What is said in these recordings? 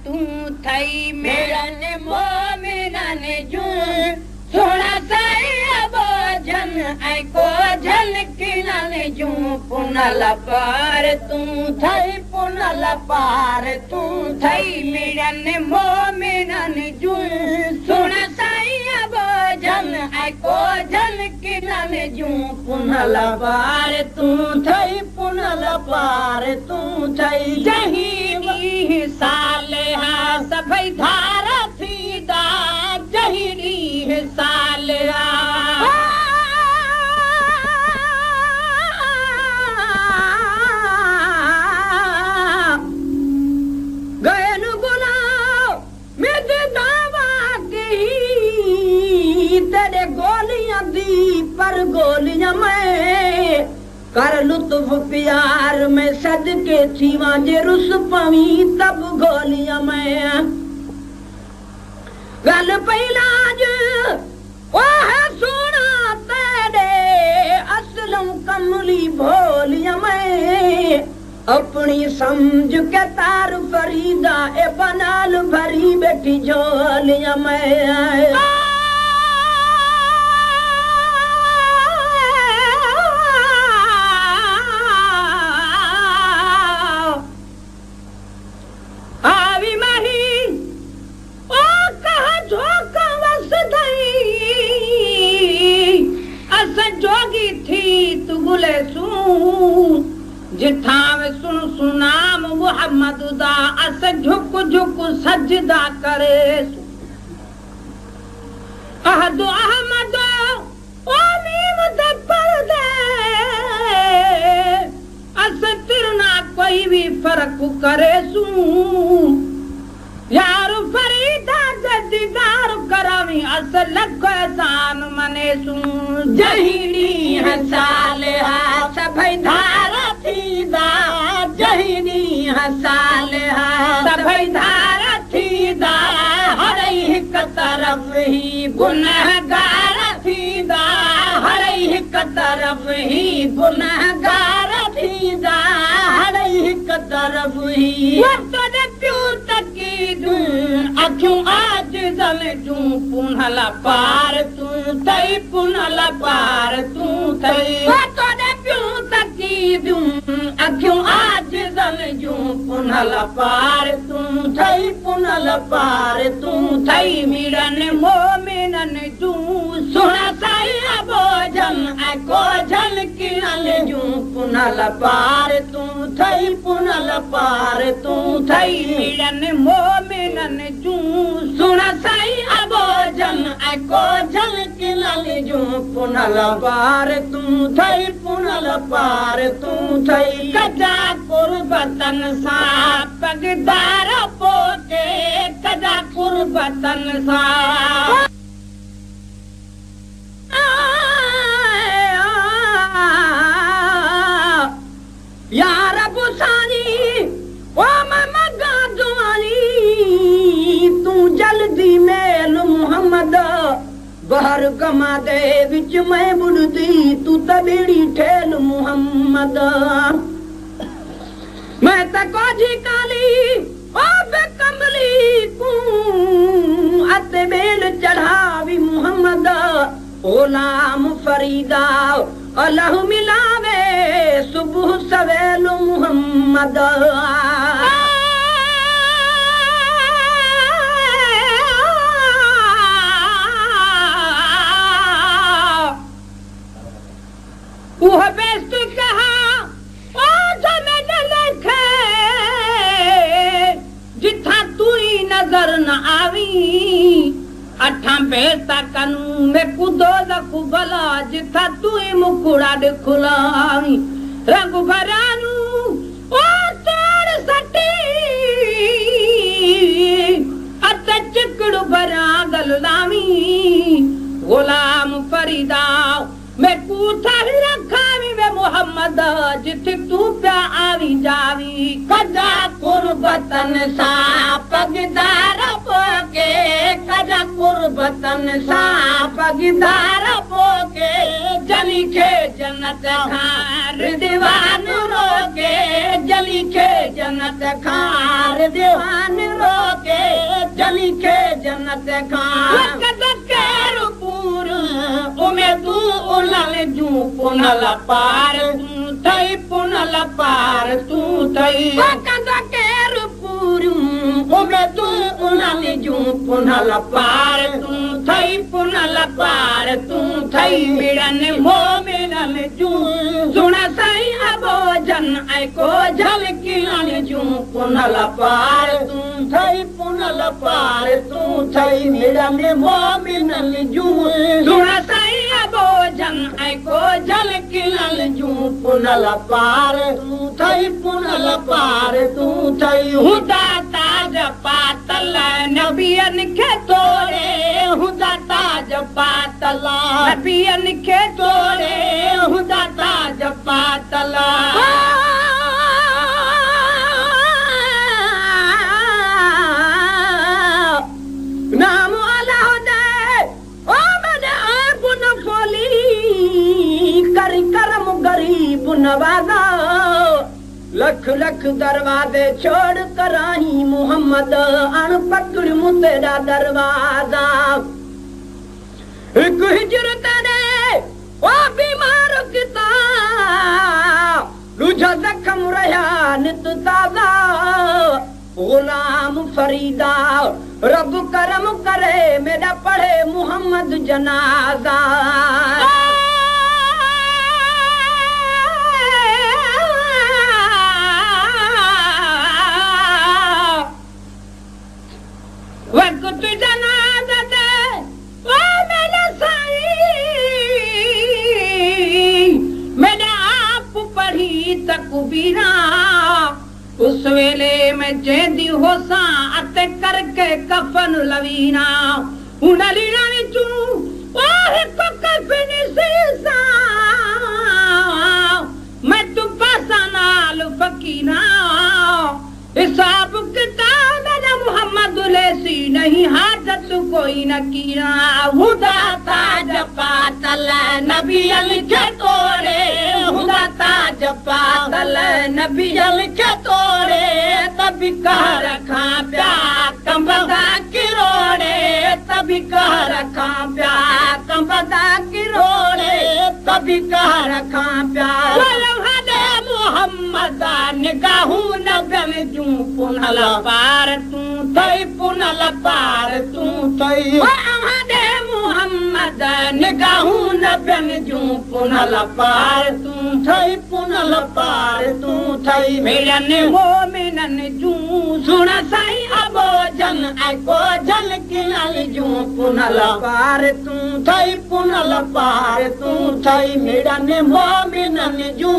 तू थई मेरन मोमिनन जूं सोना साईं बोझन ऐं कोझन किनन जूं पुनल पार तू थई पुनल पार तू थई मेरन मोमिनन जूं सोना साईं बोझन ऐं कोझन किनन जूं पुनल पार तू थई पुनल पार तू थई जही साल हा सभई धारा थींदा जही साल गयन गुलाओ में दावा की तेरे गोलियां दी पर गोलियां में कर लुत्फ प्यार में सदके थी वांजे रुस पवी तब गोलियां में गल पहलाज ओ है सोना तेरे असलम कमली भोलियां में अपनी समझ के तार फरीदा ए बनाल भरी बैठी झोलियां में जोगी थी तू गुले सू जिठावे सुन सुनाम मुहम्मद दा अस झुक झुक सजदा करे अहद अहमद ओ मीम दे पर्दे अस तिरना कोई भी फर्क करे सू यार फरीदा जदीदार करावी अस लख एहसान मने सू जहीनी हसाल हा सभई धारा थींदा जहीनी हसाल हा सभई धारा थींदा हर हिक तरफ ही गुनहगार थींदा हर हिक तरफ ही गुनहगार थींदा हर हिक तरफ ही वक्त दे प्यू तकी अखियूं आज जल जूं पुनल पार तू थई पुनल पार तू थई तोड़े प्यूं तकी दूं अखियूं आज जल जूं पुनल पार तू थई पुनल पार तू थई मीरन मोमिनन जूं सुना साईं बोझन ऐं कोझन किनल जूं पुनल पार तू थई पुनल पार तू थई मीरन मोमिनन जूं सुना साईं बोझन ऐं कोझन किनल जूं पुनल पार तू थई पुनल पार तू थई कजा कुर्बतन सां पगदार पोके कजा कुर्बतन सां यार बुसानी ओ मगा दुआनी तू जल्दी मेल मुहम्मद बहर कमा दे विच मैं बुढ़दी तू तबेड़ी ठेल मुहम्मद मैं तकोजी काली ओ बेकमली कू अते बेल चढ़ावी मुहम्मद ओलाम फरीदा अल्लाह मिलावे सुबह सवेल मुहम्मद वह बेस्ट कहा ओ जमेल लिखे जिथा तू ही नजर न आवी अठा बेस्ता कनू में कुदो दखु भला जिथा तू ही मुकुड़ा खुलावी रंग भरानू ओ तोड़ सटी अत चिकड़ भरा गल लावी गुलाम फरीदा मैं कूठा ही रखावी वे मोहम्मद जिथे तू प्या आवी जावी कजा कुर्बतन सा पगदार पोके कजा कुर्बतन सा पगदार पोके जली खे जन्नत खां रिदवान रोके जली खे जन्नत खां रिदवान रोके जली खे जन्नत खां केर पूर उमेदू उनल जूं पुनल पार तूं थई पुनल पार तूं थई केर पूर उमेदू उनल जूं पुनल पार तूं थई पुनल पार तूं थई मिड़न मोमिनन जूं सुण साईं अबो जन ऐं को झलकियन जूं पुनल पार तूं थई पुनल पार तूं थई मिड़न मोमिनन जूं सुण साईं अबो जन ऐं को झलकियन जूं पुनल पार तूं थई पुनल पार तूं थई हुदा ताज पातल नबियन खे तोड़े हुदा ताज पातल नबियन खे तोड़े हुदा ताज पातल नाम अल्लाह दे ओ मेरे पुन फोली करी करम गरीब नवाजा लख लख दरवाजे छोड़ कर आई मोहम्मद अण पकड़ मुतेरा दरवाजा एक हिजरत ने ओ बीमार किता लुझा जख्म रहा नित ताजा गुलाम फरीदा रब करम करे मेरा पढ़े मोहम्मद जनाजा वक्त जनाजा दे ओ मेरे साईं मैंने आप पढ़ी तकबीरा उस वेले में जेंदी होसा अते करके कफन लवीना उन लीरानी तू ओह को कफन सीसा मैं तू पासा नाल फकीना हिसाब किताब मेरा मोहम्मद लेसी नहीं हाजत कोई न कीना हुदा ताज पातल नबियल के तोड़े हुदा ताज पातल नबियल के तोड़े तभी कह रखा प्या कंबदा किरोड़े तभी कह रखा प्या कंबदा किरोड़े तभी कह रखा प्या मोहम्मद निगाहू नगन जूं पुनल पार तूं थई पुनल पार तूं थई मोहम्मद निगाहू नगन जूं पुनल पार तूं थई पुनल पार तूं थई मिलन मोमिनन जूं सुण साईं अबो जन ऐं को झलकियन जूं पुनल पार तूं थई पुनल पार तूं थई मिलन मोमिनन जूं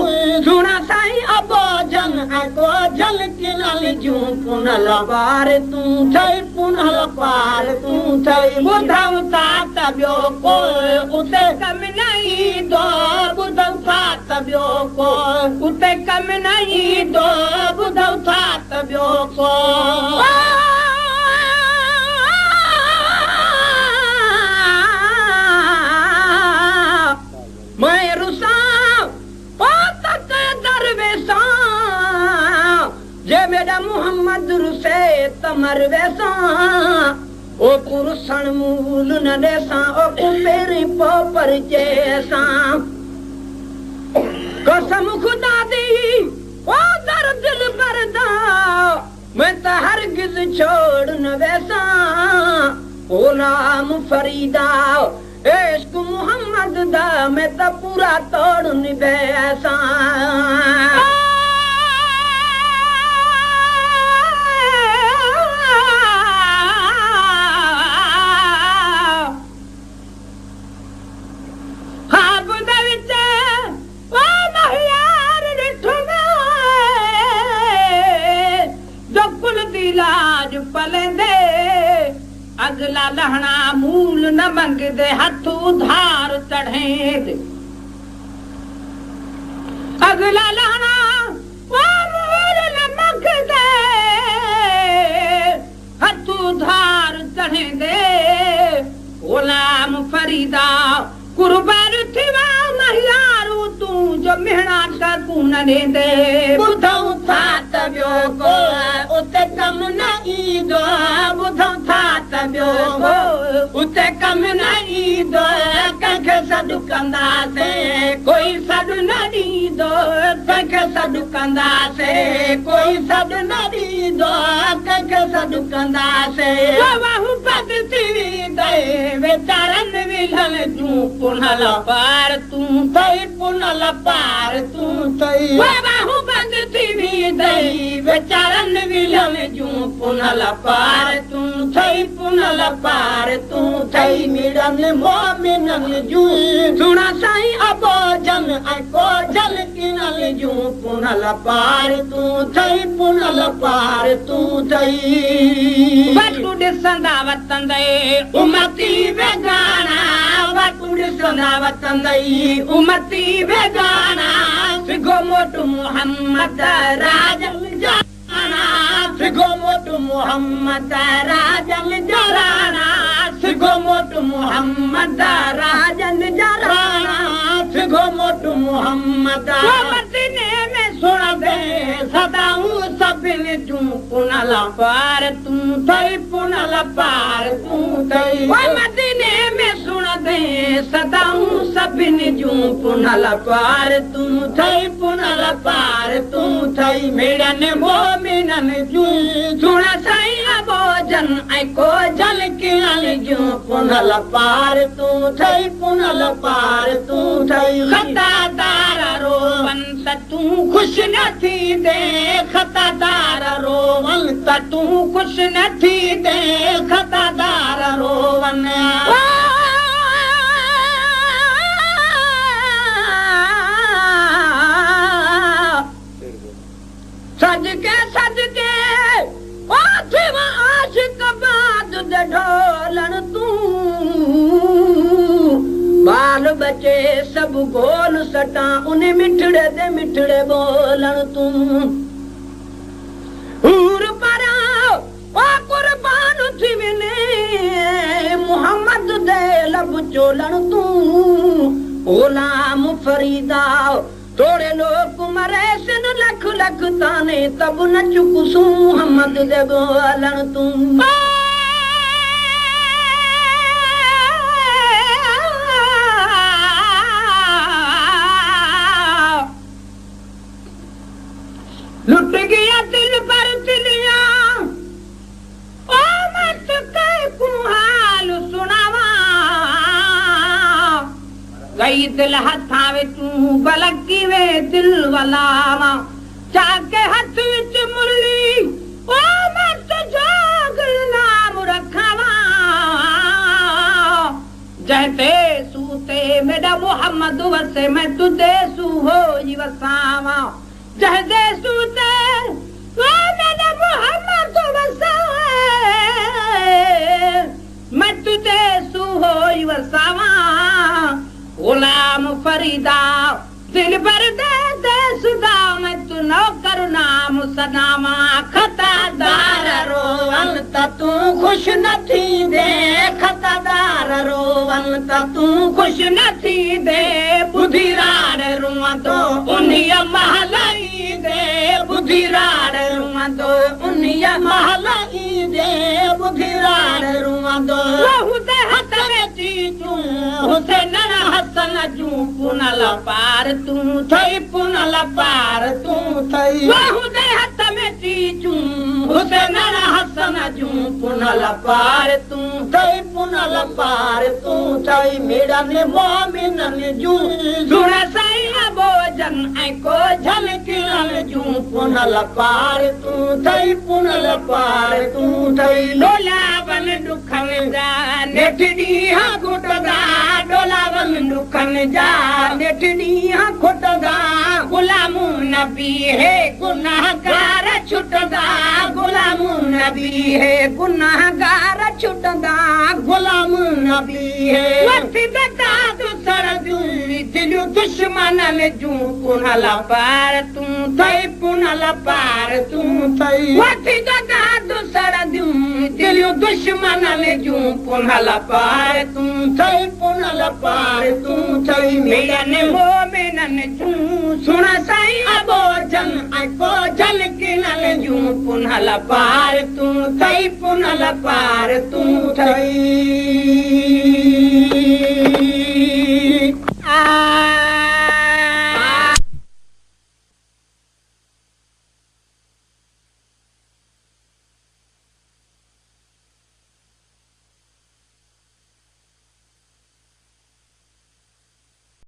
सुण साईं अबो जन ऐं को झलकियन जूं पुनल पार तूं थई पुनल पार तूं थई ॿुधऊं था त ॿियो को उते कम न ईंदो ॿुधऊं था त ॿियो को उते कम न ईंदो ॿुधऊं था त ॿियो को मैं रुसा जे मेरा मोहम्मद रुसे तमर वैसा ओ कुरसन मूल न देसा ओ कुमेरी पोपर जैसा कसम खुदा दी ओ दर दिल परदा मैं तो हरगिज छोड़ न वैसा गुलाम फरीदा इश्क मोहम्मद दा मैं तो पूरा तोड़ न वैसा अगला लहना मूल न मंग दे हथ उधार चढ़े दे अगला लहना मूल न मंग दे हथ उधार चढ़े दे गुलाम फरीदा कुर्बान थिवा मेहणा का तू न ॾींदे ॿुधऊं था त ॿियो को उते कम न ईंदो ॿुधऊं था त ॿियो को उते कम न ईंदो कंहिंखे सॾु कंदासीं कोई सॾु न ॾींदो कंहिंखे सॾु कंदासीं कोई सॾु न ॾींदो कंहिंखे सॾु कंदासीं बद थी वेंदे वीचारनि विलहन जूं पुनल पार तूं थई पुनल पार तूं थई बाहूं बंद थी वेंदे वीचारनि विलहन जूं पुनल पार तूं थई पुनल पार तूं थई मिड़नि मोमिननि जूं सुणा साईं अबोजन ऐं कोजल किनल जूं पुनल पार तूं थई पुनल पार तूं थई वटू ॾिसंदा वतंदे उमती वेगाना वटू ॾिसंदा वतंदे उमती वेगाना सिगो मोटू मोहम्मद राजल जाना सिगो मोटू मोहम्मद राजल जराना सिगो मोटू मोहम्मद राजल जराना सिगो मोटू मोहम्मद मदीने में सुण दे सदाऊं सभिनी जूं पुनल पार तूं थई पुनल पार तूं थई मदीने में सुण दे सदाऊं सभिनी जूं पुनल पार तूं थई पुनल पार तूं थई मेड़नि मोमिननि जूं सुण साईं अबोजन ऐं कोजल किनल जूं पुनल पार तूं थई पुनल पार तूं थई खतादार रोवन त तूं ख़ुशि न थींदे खतादार रोवन त तूं ख़ुशि न थींदे खतादार रोवन सजके सजके आशिक बाद दे ढोलण तूं बाल बचे सब गोल सटा उन मिठड़े दे मिठड़े बोलण तूं हूर परा ओ कुर्बान थी वने मोहम्मद दे लब चोलण तूं गुलाम फरीदा थोड़े लोग मरे सिन लख लख ताने तब न चुकसूं मोहम्मद दे बोलण तूं लुट गया दिल पर तिलिया ओ मत कह को हाल सुनावा गई दिल हथा वे तू बलकी वे दिल वलावा चाके हाथ विच मुरली ओ मत जाग नाम रखावा जहते सूते मेरा मोहम्मद वसे मैं तुझे सू हो वसावा जहदे सूते ओ मेरा मोहम्मद वसे मैं तुझे सू हो वसावा गुलाम फरीदा दिल पर दे सुदा मैं तू नौकर नाम सदामा खतादार रोवन त तू खुश न थींदे खतादार रोवन त तू खुश न थींदे बुधिराड़ रुंदो उन्हीअ महल ईंदे बुधिराड़ रुंदो उन्हीअ महल ईंदे बुधिराड़ रुंदो हुते हथ में चीचूं हुसैन हसन जूं पुनल पार तूं थई पुनल पार तूं थई हुते हथ में चीचूं हुसैन हसन जूं पुनल पार तूं थई पुनल पार तूं थई मेड़नि मोमिननि जूं सुण साईं अबोजन ऐं कोजल किनल जूं पुनल पार तूं थई पुनल पार तूं थई डोलावन दुखनि जा नेठ ॾींहं घुटदा डोलावन दुखनि जा नेठ ॾींहं खुटदा गुलामू नबी है गुनाहगार छुटदा गुलामू नबी है गुनाहगार छुटदा गुलामू नबी है वक्ति दता दुसर जूं दिलू दुश्मननि जूं पुनल पार तूं थई पुनल पार तूं थई वक्ति दता दुसर जूं दिलू दुश्मननि जूं पुनल पार तूं थई पुनल पार तूं थई मेड़नि मोमिननि किनल जूं सुण साईं अबो जन को जन किनल जूं पुनल पार तूं थई पुनल पार तूं थई